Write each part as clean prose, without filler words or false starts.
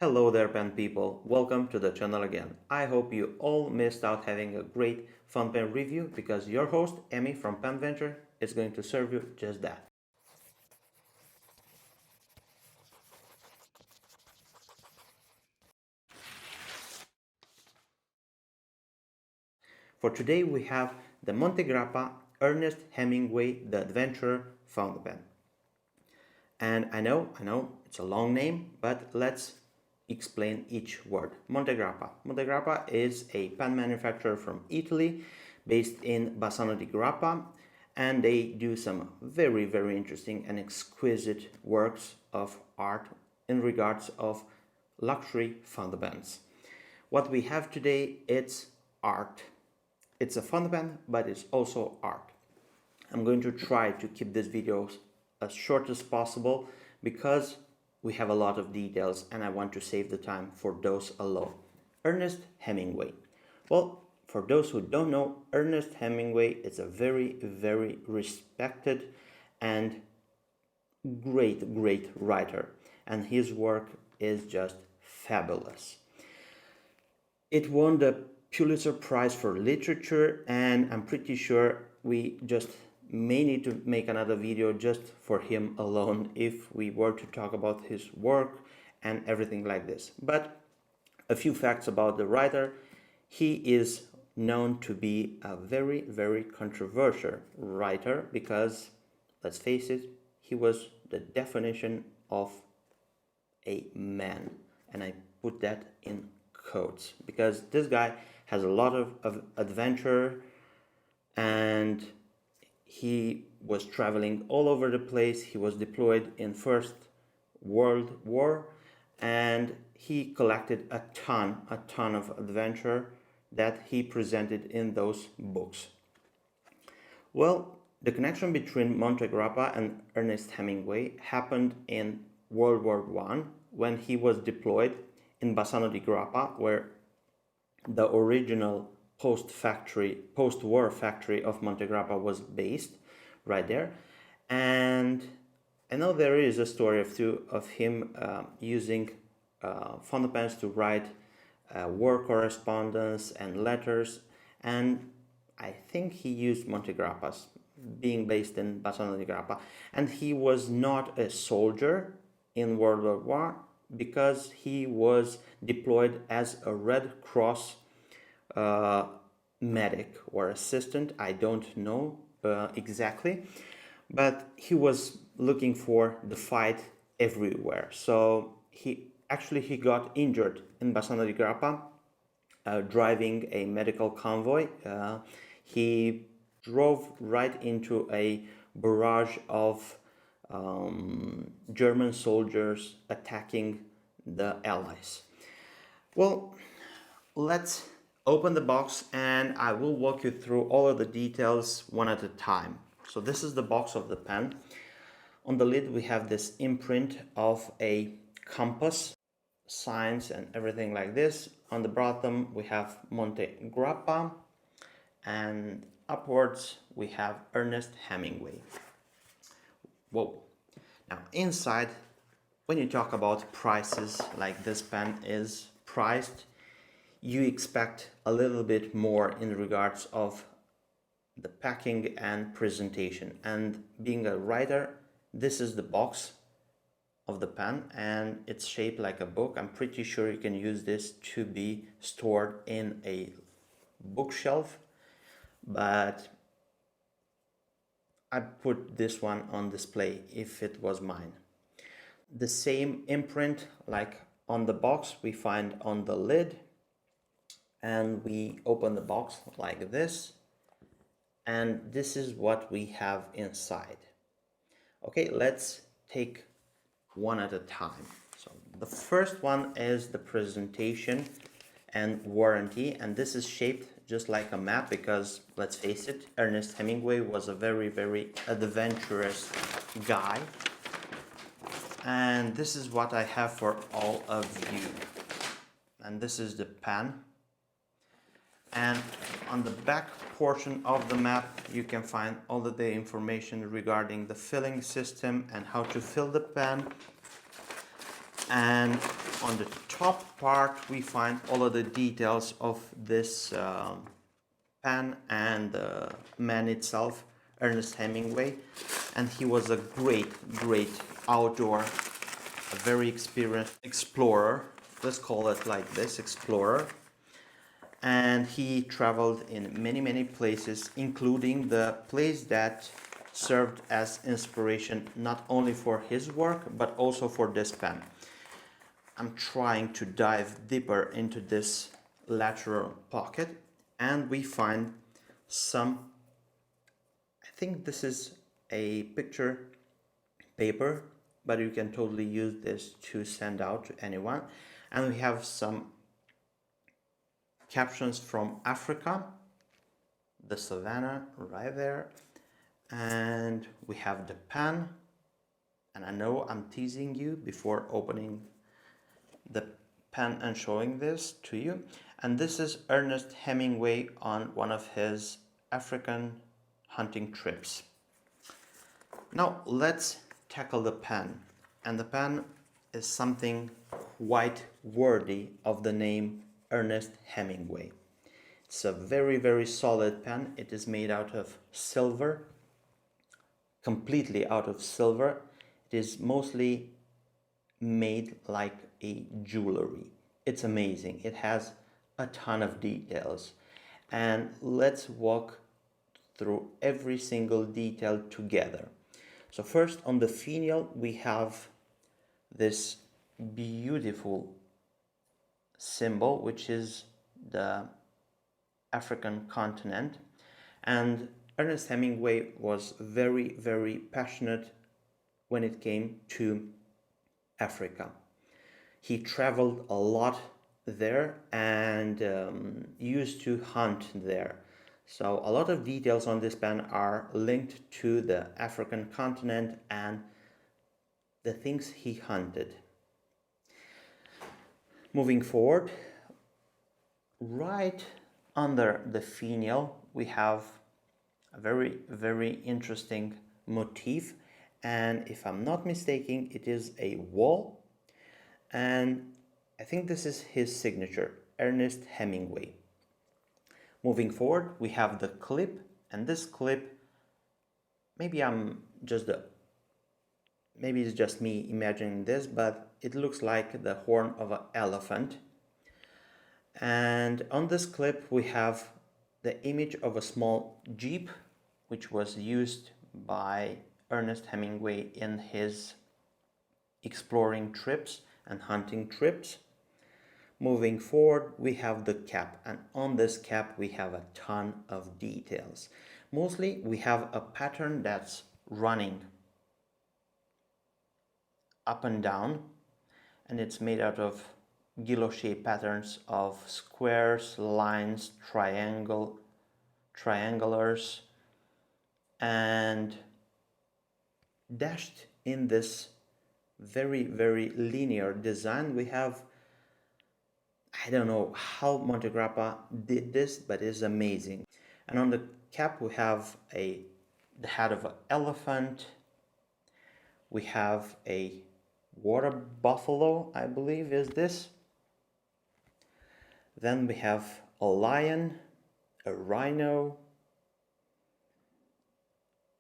Hello there, pen people. Welcome to the channel again. I hope you all missed out having a great fun pen review because your host, Emmy from Pen Venture, is going to serve you just that. For today, we have the Montegrappa Ernest Hemingway the Adventurer fountain pen. And I know, it's a long name, but let's explain each word. Montegrappa. Montegrappa is a pen manufacturer from Italy based in Bassano di Grappa, and they do some very interesting and exquisite works of art in regards of luxury fountain pens. What we have today, it's art. It's a fountain pen, but it's also art. I'm going to try to keep this video as short as possible because we have a lot of details and I want to save the time for those alone. Ernest Hemingway. Well, for those who don't know, Ernest Hemingway is a very respected and great writer, and his work is just fabulous. It won the Pulitzer Prize for Literature, and I'm pretty sure we just may need to make another video just for him alone if we were to talk about his work and everything like this. But a few facts about the writer. He is known to be a very controversial writer because, let's face it, he was the definition of a man, and I put that in quotes because this guy has a lot of adventure, and he was traveling all over the place. He was deployed in First World War, and he collected a ton of adventure that he presented in those books. Well, the connection between Montegrappa and Ernest Hemingway happened in World War I when he was deployed in Bassano di Grappa, where the original post-war factory of Montegrappa was based, right there. And I know there is a story of him using fountain pens to write war correspondence and letters, and I think he used Montegrappas, being based in Bassano di Grappa. And he was not a soldier in World War War because he was deployed as a Red Cross medic or assistant. I don't know exactly, but he was looking for the fight everywhere. So he got injured in Bassano di Grappa driving a medical convoy. He drove right into a barrage of German soldiers attacking the Allies. Well, let's open the box and I will walk you through all of the details one at a time. So this is the box of the pen. On the lid we have this imprint of a compass, signs and everything like this. On the bottom we have Montegrappa, and upwards we have Ernest Hemingway. Whoa. Now inside, when you talk about prices, like this pen is priced, you expect a little bit more in regards of the packing and presentation. And being a writer, this is the box of the pen and it's shaped like a book. I'm pretty sure you can use this to be stored in a bookshelf, but I put this one on display if it was mine. The same imprint like on the box we find on the lid, and we open the box like this, and this is what we have inside. Okay, let's take one at a time. So the first one is the presentation and warranty, and this is shaped just like a map because, let's face it, Ernest Hemingway was a very adventurous guy. And this is what I have for all of you. And this is the pen. And on the back portion of the map you can find all of the information regarding the filling system and how to fill the pen. And on the top part we find all of the details of this pen and the man itself, Ernest Hemingway. And he was a great outdoor, a very experienced explorer, let's call it like this, explorer. And he traveled in many places, including the place that served as inspiration not only for his work but also for this pen. I'm trying to dive deeper into this lateral pocket, and we find some, I think this is a picture paper, but you can totally use this to send out to anyone. And we have some captions from Africa, the savannah right there, and we have the pen. And I know I'm teasing you before opening the pen and showing this to you. And this is Ernest Hemingway on one of his African hunting trips. Now let's tackle the pen. And the pen is something quite worthy of the name Ernest Hemingway. It's a very solid pen. It is made out of silver, completely out of silver. It is mostly made like a jewelry. It's amazing. It has a ton of details. And let's walk through every single detail together. So first, on the finial, we have this beautiful symbol, which is the African continent. And Ernest Hemingway was very passionate when it came to Africa. He traveled a lot there and used to hunt there. So a lot of details on this pen are linked to the African continent and the things he hunted. Moving forward, right under the finial, we have a very interesting motif. And if I'm not mistaken, it is a wall. And I think this is his signature, Ernest Hemingway. Moving forward, we have the clip, and this clip, maybe it's just me imagining this, but it looks like the horn of an elephant. And on this clip, we have the image of a small jeep, which was used by Ernest Hemingway in his exploring trips and hunting trips. Moving forward, we have the cap, and on this cap we have a ton of details. Mostly we have a pattern that's running up and down, and it's made out of guilloche patterns of squares, lines, triangulars, and dashed in this very linear design. We have, I don't know how Montegrappa did this, but it's amazing. And on the cap we have the head of an elephant. We have a water buffalo, I believe is this. Then we have a lion, a rhino,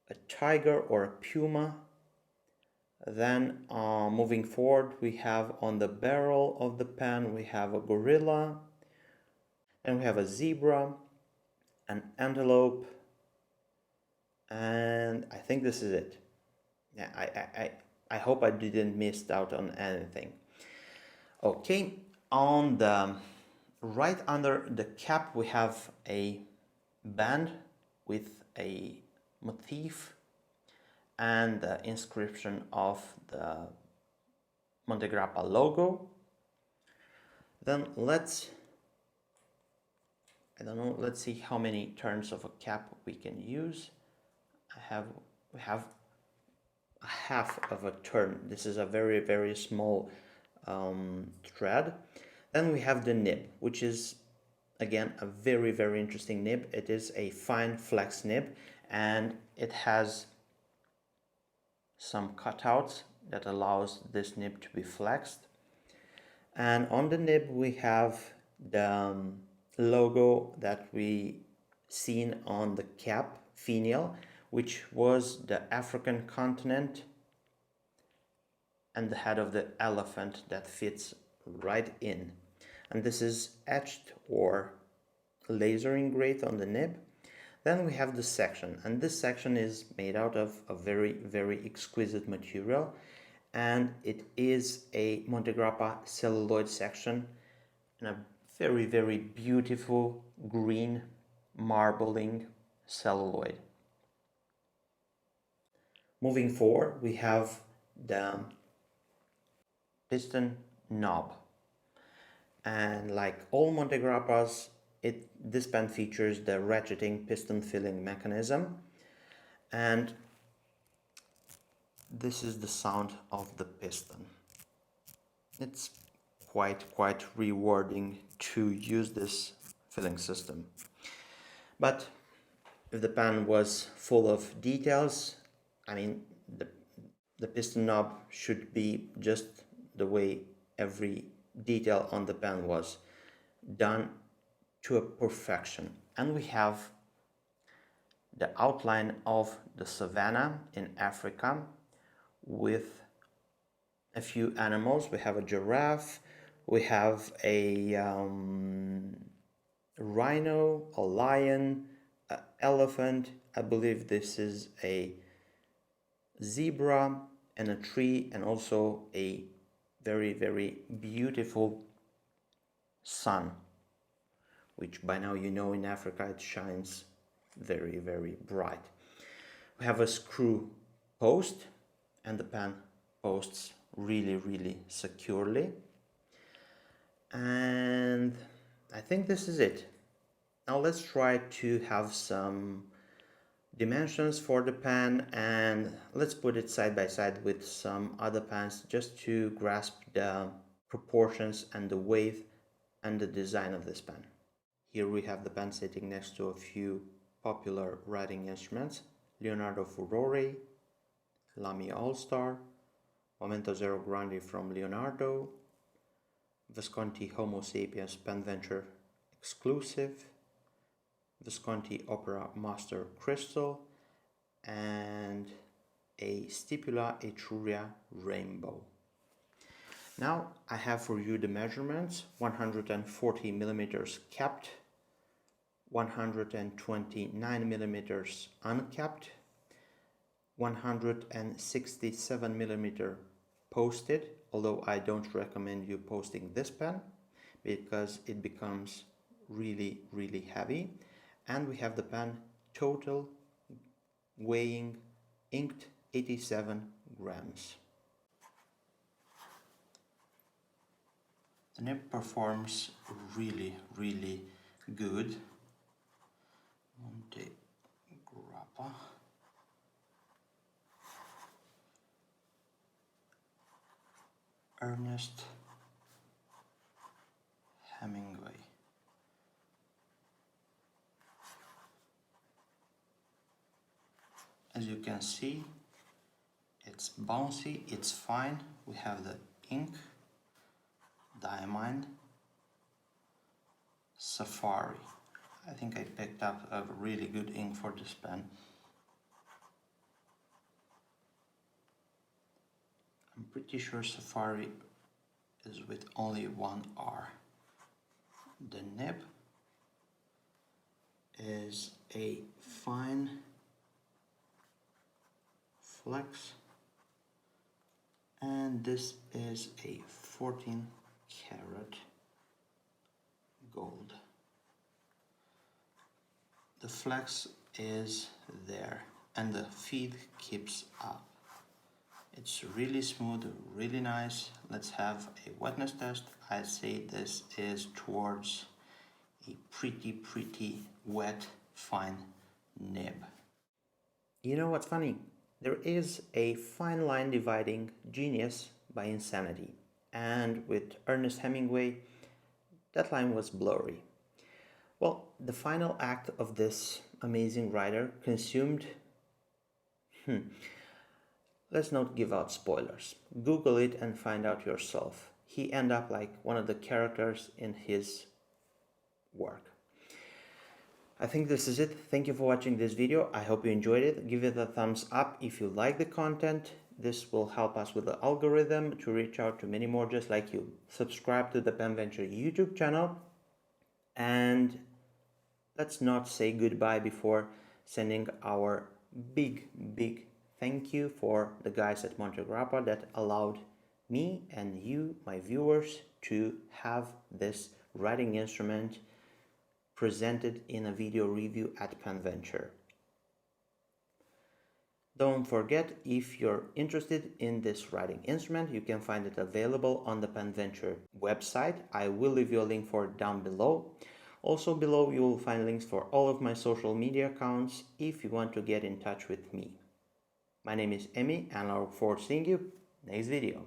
a tiger or a puma. Then moving forward, we have on the barrel of the pen, we have a gorilla, and we have a zebra, an antelope, and I think this is it. Yeah, I hope I didn't miss out on anything. Okay, on the right under the cap we have a band with a motif and the inscription of the Montegrappa logo. Then let's see how many turns of a cap we can use. We have a half of a turn. This is a very small thread. Then we have the nib, which is again a very interesting nib. It is a fine flex nib, and it has some cutouts that allows this nib to be flexed. And on the nib we have the logo that we seen on the cap finial, which was the African continent and the head of the elephant that fits right in. And this is etched or laser engraved on the nib. Then we have the section, and this section is made out of a very, very exquisite material, and it is a Montegrappa celluloid section and a very, very beautiful green marbling celluloid. Moving forward, we have the piston knob, and like all Montegrappas, this pen features the ratcheting piston filling mechanism, and this is the sound of the piston. It's quite rewarding to use this filling system. But if the pen was full of details, I mean, the piston knob should be just the way every detail on the pen was done to a perfection. And we have the outline of the savanna in Africa with a few animals. We have a giraffe, we have a rhino, a lion, an elephant, I believe this is a zebra, and a tree, and also a very, very beautiful sun, which by now you know in Africa it shines very, very bright. We have a screw post, and the pen posts really, really securely. And I think this is it. Now let's try to have some dimensions for the pen, and let's put it side by side with some other pens just to grasp the proportions and the weight and the design of this pen. Here we have the pen sitting next to a few popular writing instruments: Leonardo Furore, Lamy All-Star, Momento Zero Grande from Leonardo, Visconti Homo Sapiens Pen Venture Exclusive, Visconti Opera Master Crystal, and a Stipula Etruria Rainbow. Now I have for you the measurements: 140 millimeters capped, 129 millimeters uncapped, 167 millimeter posted, although I don't recommend you posting this pen because it becomes really, really heavy. And we have the pen total weighing inked 87 grams. The nib performs really, really good. Montegrappa. Ernest Hemingway. As you can see, it's bouncy, it's fine. We have the ink, Diamine, Safari. I think I picked up a really good ink for this pen. I'm pretty sure Safari is with only one R. The nib is a fine flex, and this is a 14 karat gold. The flex is there and the feed keeps up. It's really smooth, really nice. Let's have a wetness test. I'd say this is towards a pretty wet, fine nib. You know what's funny? There is a fine line dividing genius by insanity, and with Ernest Hemingway, that line was blurry. Well, the final act of this amazing writer consumed... Let's not give out spoilers. Google it and find out yourself. he end up like one of the characters in his work. I think this is it. Thank you for watching this video. I hope you enjoyed it. Give it a thumbs up if you like the content. This will help us with the algorithm to reach out to many more just like you. Subscribe to the PenVenture YouTube channel, and let's not say goodbye before sending our big thank you for the guys at Montegrappa that allowed me and you, my viewers, to have this writing instrument presented in a video review at PenVenture. Don't forget, if you're interested in this writing instrument, you can find it available on the PenVenture website. I will leave you a link for it down below. Also below you will find links for all of my social media accounts if you want to get in touch with me. My name is Emmy and I look forward to seeing you next video.